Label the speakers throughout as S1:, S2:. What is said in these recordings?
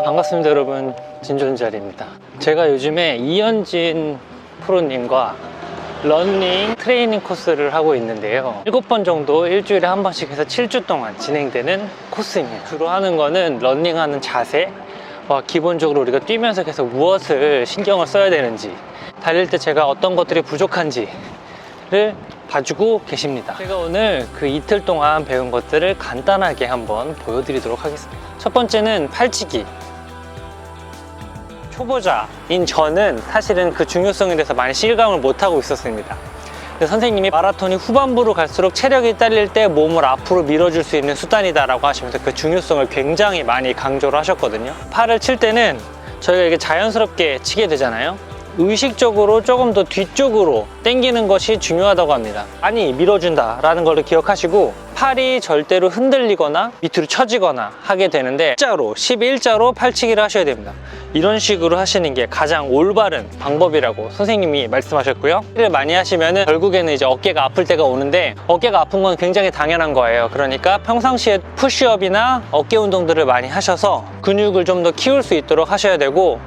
S1: 반갑습니다 여러분, 진존자리입니다. 제가 요즘에 이현진 프로님과 러닝 트레이닝 코스를 하고 있는데요, 7번 정도 일주일에 한 번씩 해서 7주 동안 진행되는 코스입니다. 주로 하는 거는 러닝하는 자세, 기본적으로 우리가 뛰면서 계속 무엇을 신경을 써야 되는지, 달릴 때 제가 어떤 것들이 부족한지를 봐주고 계십니다. 제가 오늘 그 이틀 동안 배운 것들을 간단하게 한번 보여드리도록 하겠습니다. 첫 번째는 팔치기. 초보자인 저는 사실은 그 중요성에 대해서 많이 실감을 못하고 있었습니다. 선생님이 마라톤이 후반부로 갈수록 체력이 딸릴 때 몸을 앞으로 밀어줄 수 있는 수단이다 라고 하시면서 그 중요성을 굉장히 많이 강조를 하셨거든요. 팔을 칠 때는 저희가 이게 자연스럽게 치게 되잖아요. 의식적으로 조금 더 뒤쪽으로 당기는 것이 중요하다고 합니다. 많이 밀어준다 라는 걸 기억하시고, 팔이 절대로 흔들리거나 밑으로 처지거나 하게 되는데 일자로 11자로 팔치기를 하셔야 됩니다. 이런 식으로 하시는 게 가장 올바른 방법이라고 선생님이 말씀하셨고요. 를 많이 하시면은 결국에는 이제 어깨가 아플 때가 오는데, 어깨가 아픈 건 굉장히 당연한 거예요. 그러니까 평상시에 푸시업이나 어깨 운동들을 많이 하셔서 근육을 좀 더 키울 수 있도록 하셔야 되고,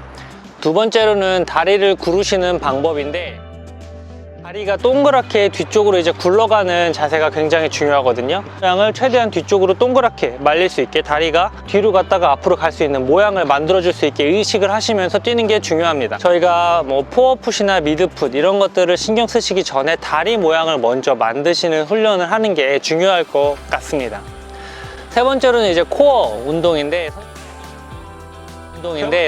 S1: 두 번째로는 다리를 구르시는 방법인데, 다리가 동그랗게 뒤쪽으로 이제 굴러가는 자세가 굉장히 중요하거든요. 모양을 최대한 뒤쪽으로 동그랗게 말릴 수 있게, 다리가 뒤로 갔다가 앞으로 갈 수 있는 모양을 만들어줄 수 있게 의식을 하시면서 뛰는 게 중요합니다. 저희가 뭐 포어풋이나 미드풋 이런 것들을 신경 쓰시기 전에 다리 모양을 먼저 만드시는 훈련을 하는 게 중요할 것 같습니다. 세 번째로는 이제 코어 운동인데,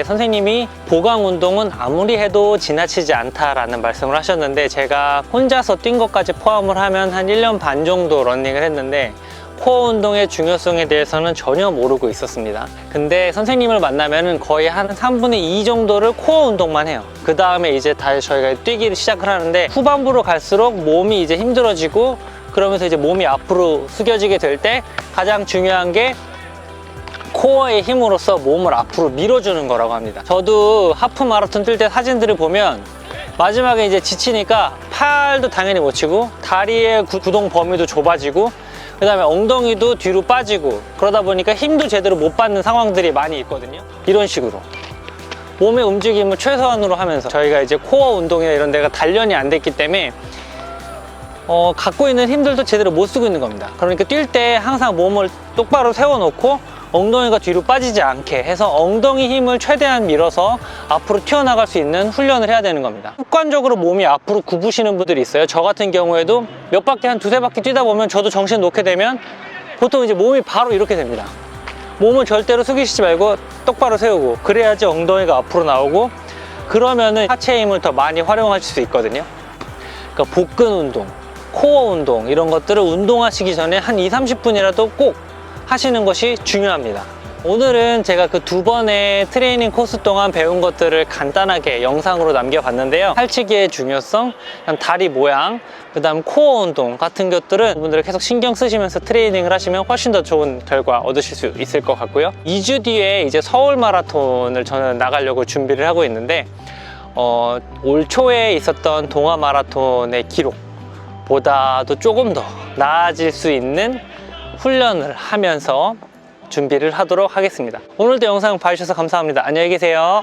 S1: 선생님이 보강 운동은 아무리 해도 지나치지 않다라는 말씀을 하셨는데, 제가 혼자서 뛴 것까지 포함을 하면 한 1년 반 정도 러닝을 했는데 코어 운동의 중요성에 대해서는 전혀 모르고 있었습니다. 근데 선생님을 만나면 거의 한 3분의 2 정도를 코어 운동만 해요. 그 다음에 이제 다시 저희가 뛰기를 시작을 하는데, 후반부로 갈수록 몸이 이제 힘들어지고, 그러면서 이제 몸이 앞으로 숙여지게 될 때 가장 중요한 게 코어의 힘으로써 몸을 앞으로 밀어주는 거라고 합니다. 저도 하프 마라톤 뛸 때 사진들을 보면 마지막에 이제 지치니까 팔도 당연히 못 치고, 다리의 구동 범위도 좁아지고, 그 다음에 엉덩이도 뒤로 빠지고, 그러다 보니까 힘도 제대로 못 받는 상황들이 많이 있거든요. 이런 식으로 몸의 움직임을 최소한으로 하면서, 저희가 이제 코어 운동이나 이런 데가 단련이 안 됐기 때문에 갖고 있는 힘들도 제대로 못 쓰고 있는 겁니다. 그러니까 뛸 때 항상 몸을 똑바로 세워놓고 엉덩이가 뒤로 빠지지 않게 해서 엉덩이 힘을 최대한 밀어서 앞으로 튀어나갈 수 있는 훈련을 해야 되는 겁니다. 습관적으로 몸이 앞으로 굽으시는 분들이 있어요. 저 같은 경우에도 몇 바퀴, 한 두세 바퀴 뛰다 보면 저도 정신 놓게 되면 보통 이제 몸이 바로 이렇게 됩니다. 몸은 절대로 숙이시지 말고 똑바로 세우고, 그래야지 엉덩이가 앞으로 나오고, 그러면은 하체 힘을 더 많이 활용하실 수 있거든요. 그러니까 복근 운동, 코어 운동 이런 것들을 운동하시기 전에 한 20-30분이라도 꼭 하시는 것이 중요합니다. 오늘은 제가 그 2번의 트레이닝 코스 동안 배운 것들을 간단하게 영상으로 남겨봤는데요. 팔치기의 중요성, 다리 모양, 그 다음 코어 운동 같은 것들은 여러분들 계속 신경 쓰시면서 트레이닝을 하시면 훨씬 더 좋은 결과 얻으실 수 있을 것 같고요. 2주 뒤에 이제 서울 마라톤을 저는 나가려고 준비를 하고 있는데, 올 초에 있었던 동아 마라톤의 기록보다도 조금 더 나아질 수 있는 훈련을 하면서 준비를 하도록 하겠습니다. 오늘도 영상 봐주셔서 감사합니다. 안녕히 계세요.